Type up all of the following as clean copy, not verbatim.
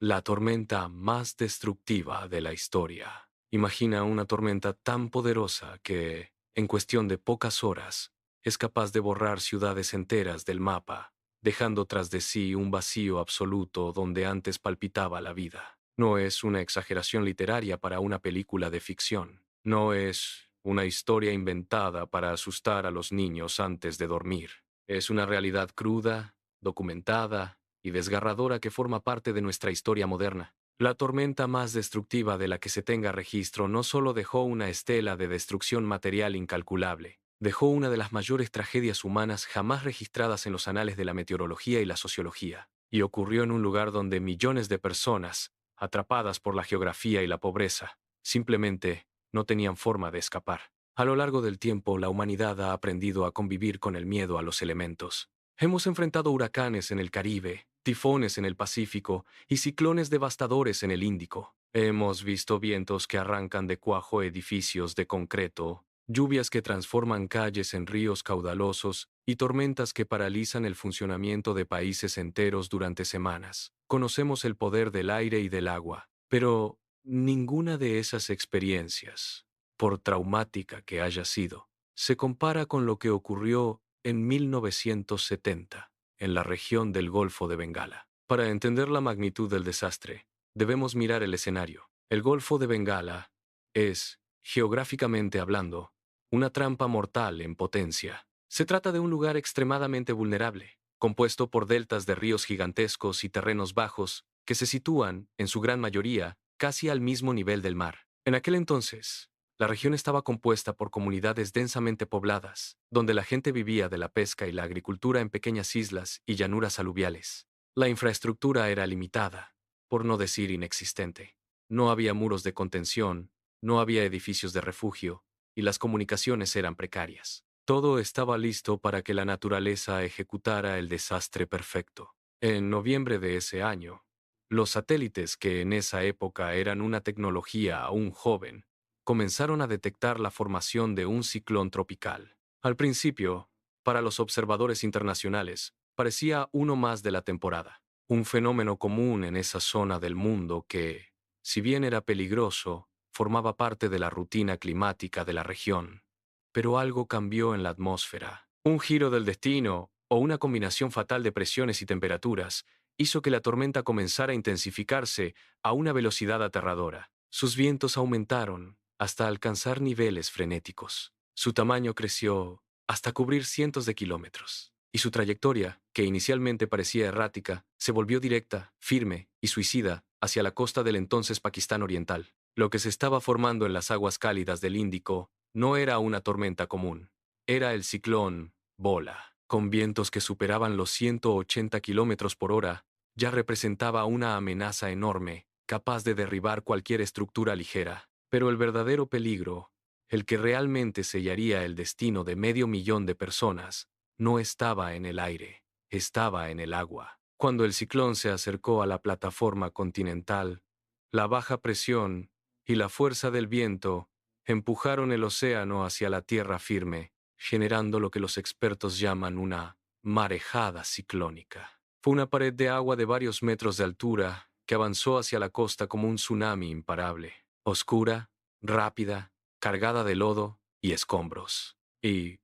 La tormenta más destructiva de la historia. Imagina una tormenta tan poderosa que, en cuestión de pocas horas, es capaz de borrar ciudades enteras del mapa, dejando tras de sí un vacío absoluto donde antes palpitaba la vida. No es una exageración literaria para una película de ficción. No es una historia inventada para asustar a los niños antes de dormir. Es una realidad cruda, documentada y desgarradora que forma parte de nuestra historia moderna. La tormenta más destructiva de la que se tenga registro no solo dejó una estela de destrucción material incalculable, dejó una de las mayores tragedias humanas jamás registradas en los anales de la meteorología y la sociología, y ocurrió en un lugar donde millones de personas, atrapadas por la geografía y la pobreza, simplemente no tenían forma de escapar. A lo largo del tiempo, la humanidad ha aprendido a convivir con el miedo a los elementos. Hemos enfrentado huracanes en el Caribe, tifones en el Pacífico y ciclones devastadores en el Índico. Hemos visto vientos que arrancan de cuajo edificios de concreto, lluvias que transforman calles en ríos caudalosos y tormentas que paralizan el funcionamiento de países enteros durante semanas. Conocemos el poder del aire y del agua, pero ninguna de esas experiencias, por traumática que haya sido, se compara con lo que ocurrió en 1970, en la región del Golfo de Bengala. Para entender la magnitud del desastre, debemos mirar el escenario. El Golfo de Bengala es, geográficamente hablando, una trampa mortal en potencia. Se trata de un lugar extremadamente vulnerable, compuesto por deltas de ríos gigantescos y terrenos bajos que se sitúan, en su gran mayoría, casi al mismo nivel del mar. En aquel entonces, la región estaba compuesta por comunidades densamente pobladas, donde la gente vivía de la pesca y la agricultura en pequeñas islas y llanuras aluviales. La infraestructura era limitada, por no decir inexistente. No había muros de contención, no había edificios de refugio, y las comunicaciones eran precarias. Todo estaba listo para que la naturaleza ejecutara el desastre perfecto. En noviembre de ese año, los satélites, que en esa época eran una tecnología aún joven, comenzaron a detectar la formación de un ciclón tropical. Al principio, para los observadores internacionales, parecía uno más de la temporada, un fenómeno común en esa zona del mundo que, si bien era peligroso, formaba parte de la rutina climática de la región. Pero algo cambió en la atmósfera. Un giro del destino, o una combinación fatal de presiones y temperaturas, hizo que la tormenta comenzara a intensificarse a una velocidad aterradora. Sus vientos aumentaron hasta alcanzar niveles frenéticos. Su tamaño creció hasta cubrir cientos de kilómetros. Y su trayectoria, que inicialmente parecía errática, se volvió directa, firme y suicida hacia la costa del entonces Pakistán Oriental. Lo que se estaba formando en las aguas cálidas del Índico no era una tormenta común. Era el ciclón Bola. Con vientos que superaban los 180 kilómetros por hora, ya representaba una amenaza enorme, capaz de derribar cualquier estructura ligera. Pero el verdadero peligro, el que realmente sellaría el destino de 500.000 de personas, no estaba en el aire, estaba en el agua. Cuando el ciclón se acercó a la plataforma continental, la baja presión y la fuerza del viento empujaron el océano hacia la tierra firme, generando lo que los expertos llaman una marejada ciclónica. Fue una pared de agua de varios metros de altura que avanzó hacia la costa como un tsunami imparable, oscura, rápida, cargada de lodo y escombros. Y,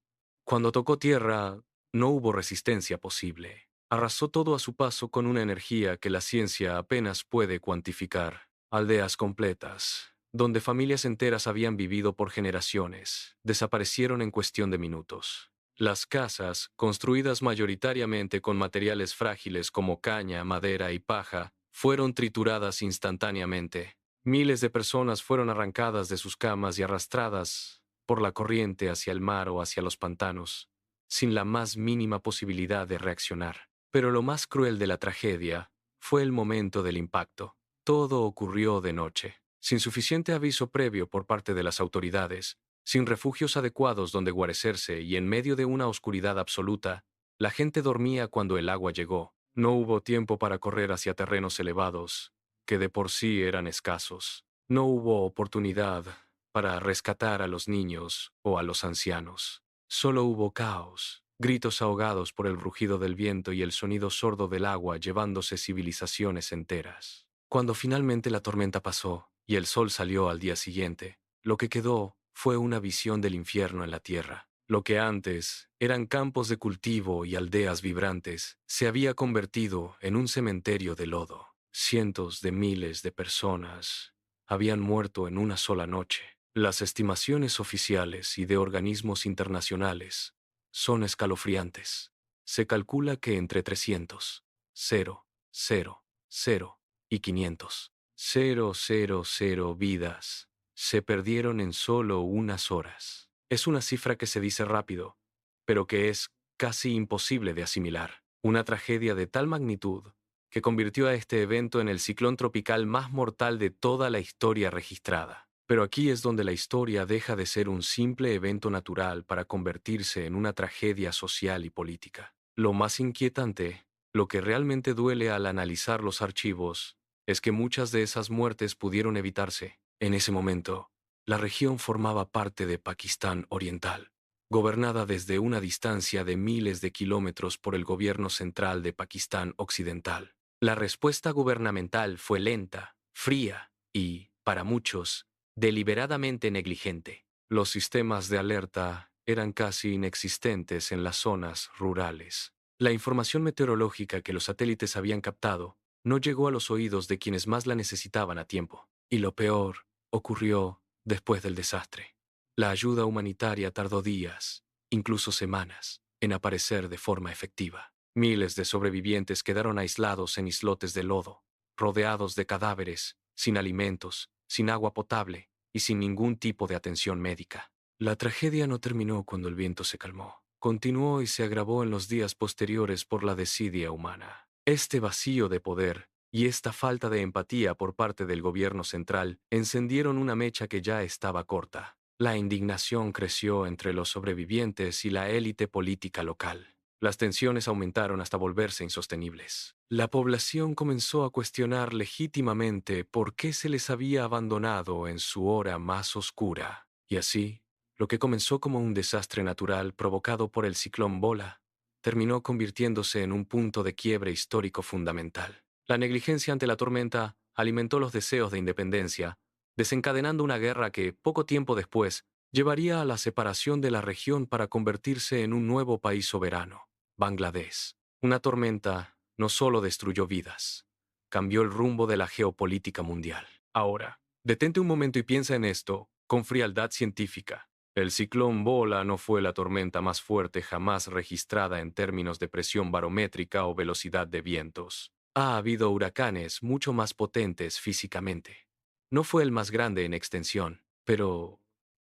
cuando tocó tierra, no hubo resistencia posible. Arrasó todo a su paso con una energía que la ciencia apenas puede cuantificar. Aldeas completas, donde familias enteras habían vivido por generaciones, desaparecieron en cuestión de minutos. Las casas, construidas mayoritariamente con materiales frágiles como caña, madera y paja, fueron trituradas instantáneamente. Miles de personas fueron arrancadas de sus camas y arrastradas por la corriente hacia el mar o hacia los pantanos, sin la más mínima posibilidad de reaccionar. Pero lo más cruel de la tragedia fue el momento del impacto. Todo ocurrió de noche, sin suficiente aviso previo por parte de las autoridades, sin refugios adecuados donde guarecerse y en medio de una oscuridad absoluta. La gente dormía cuando el agua llegó. No hubo tiempo para correr hacia terrenos elevados, que de por sí eran escasos. No hubo oportunidad para rescatar a los niños o a los ancianos. Solo hubo caos, gritos ahogados por el rugido del viento y el sonido sordo del agua llevándose civilizaciones enteras. Cuando finalmente la tormenta pasó y el sol salió al día siguiente, lo que quedó fue una visión del infierno en la tierra. Lo que antes eran campos de cultivo y aldeas vibrantes se había convertido en un cementerio de lodo. Cientos de miles de personas habían muerto en una sola noche. Las estimaciones oficiales y de organismos internacionales son escalofriantes. Se calcula que entre 300, 0, 0, 0 y 500, 000 vidas se perdieron en solo unas horas. Es una cifra que se dice rápido, pero que es casi imposible de asimilar. Una tragedia de tal magnitud que convirtió a este evento en el ciclón tropical más mortal de toda la historia registrada. Pero aquí es donde la historia deja de ser un simple evento natural para convertirse en una tragedia social y política. Lo más inquietante, lo que realmente duele al analizar los archivos, es que muchas de esas muertes pudieron evitarse. En ese momento, la región formaba parte de Pakistán Oriental, gobernada desde una distancia de miles de kilómetros por el gobierno central de Pakistán Occidental. La respuesta gubernamental fue lenta, fría y, para muchos, deliberadamente negligente. Los sistemas de alerta eran casi inexistentes en las zonas rurales. La información meteorológica que los satélites habían captado no llegó a los oídos de quienes más la necesitaban a tiempo. Y lo peor ocurrió después del desastre. La ayuda humanitaria tardó días, incluso semanas, en aparecer de forma efectiva. Miles de sobrevivientes quedaron aislados en islotes de lodo, rodeados de cadáveres, sin alimentos, sin agua potable y sin ningún tipo de atención médica. La tragedia no terminó cuando el viento se calmó. Continuó y se agravó en los días posteriores por la desidia humana. Este vacío de poder y esta falta de empatía por parte del gobierno central encendieron una mecha que ya estaba corta. La indignación creció entre los sobrevivientes y la élite política local. Las tensiones aumentaron hasta volverse insostenibles. La población comenzó a cuestionar legítimamente por qué se les había abandonado en su hora más oscura. Y así, lo que comenzó como un desastre natural provocado por el ciclón Bola, terminó convirtiéndose en un punto de quiebre histórico fundamental. La negligencia ante la tormenta alimentó los deseos de independencia, desencadenando una guerra que, poco tiempo después, llevaría a la separación de la región para convertirse en un nuevo país soberano, Bangladesh. Una tormenta no solo destruyó vidas, cambió el rumbo de la geopolítica mundial. Ahora, detente un momento y piensa en esto con frialdad científica. El ciclón Bola no fue la tormenta más fuerte jamás registrada en términos de presión barométrica o velocidad de vientos. Ha habido huracanes mucho más potentes físicamente. No fue el más grande en extensión, pero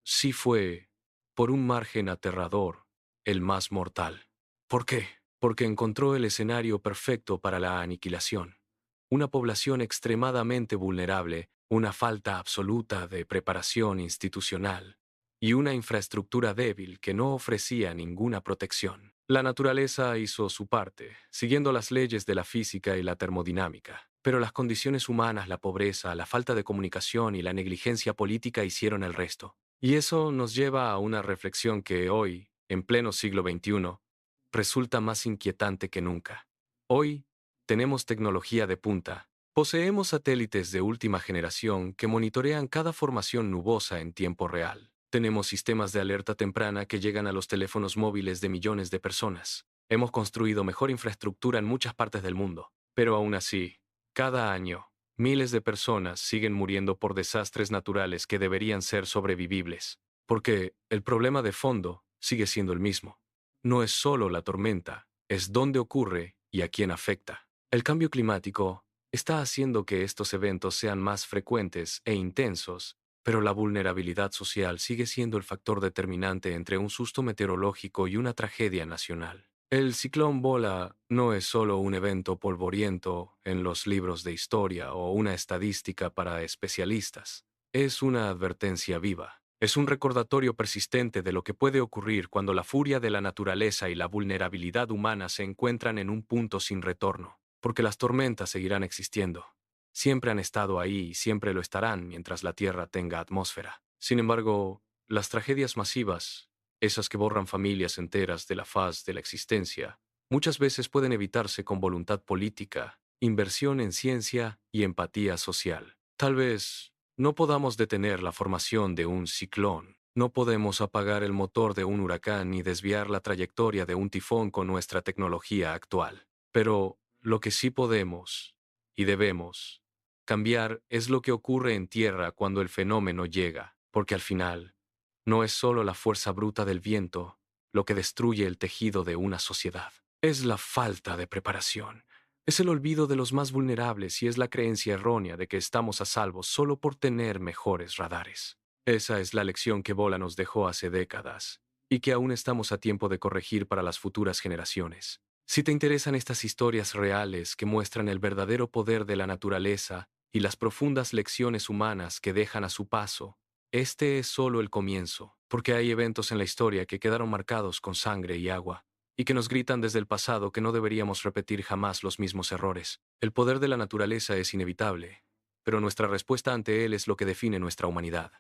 sí fue, por un margen aterrador, el más mortal. ¿Por qué? Porque encontró el escenario perfecto para la aniquilación. Una población extremadamente vulnerable, una falta absoluta de preparación institucional y una infraestructura débil que no ofrecía ninguna protección. La naturaleza hizo su parte, siguiendo las leyes de la física y la termodinámica, pero las condiciones humanas, la pobreza, la falta de comunicación y la negligencia política hicieron el resto. Y eso nos lleva a una reflexión que hoy, en pleno siglo XXI, resulta más inquietante que nunca. Hoy, tenemos tecnología de punta. Poseemos satélites de última generación que monitorean cada formación nubosa en tiempo real. Tenemos sistemas de alerta temprana que llegan a los teléfonos móviles de millones de personas. Hemos construido mejor infraestructura en muchas partes del mundo. Pero aún así, cada año, miles de personas siguen muriendo por desastres naturales que deberían ser sobrevivibles. Porque el problema de fondo sigue siendo el mismo. No es solo la tormenta, es dónde ocurre y a quién afecta. El cambio climático está haciendo que estos eventos sean más frecuentes e intensos, pero la vulnerabilidad social sigue siendo el factor determinante entre un susto meteorológico y una tragedia nacional. El ciclón Bola no es solo un evento polvoriento en los libros de historia o una estadística para especialistas. Es una advertencia viva. Es un recordatorio persistente de lo que puede ocurrir cuando la furia de la naturaleza y la vulnerabilidad humana se encuentran en un punto sin retorno. Porque las tormentas seguirán existiendo. Siempre han estado ahí y siempre lo estarán mientras la Tierra tenga atmósfera. Sin embargo, las tragedias masivas, esas que borran familias enteras de la faz de la existencia, muchas veces pueden evitarse con voluntad política inversión en ciencia y empatía social. Tal vez no podamos detener la formación de un ciclón. No podemos apagar el motor de un huracán ni desviar la trayectoria de un tifón con nuestra tecnología actual. Pero lo que sí podemos y debemos cambiar es lo que ocurre en tierra cuando el fenómeno llega, porque al final no es solo la fuerza bruta del viento lo que destruye el tejido de una sociedad. Es la falta de preparación. Es el olvido de los más vulnerables y es la creencia errónea de que estamos a salvo solo por tener mejores radares. Esa es la lección que Bola nos dejó hace décadas y que aún estamos a tiempo de corregir para las futuras generaciones. Si te interesan estas historias reales que muestran el verdadero poder de la naturaleza y las profundas lecciones humanas que dejan a su paso, este es solo el comienzo, porque hay eventos en la historia que quedaron marcados con sangre y agua, y que nos gritan desde el pasado que no deberíamos repetir jamás los mismos errores. El poder de la naturaleza es inevitable, pero nuestra respuesta ante él es lo que define nuestra humanidad.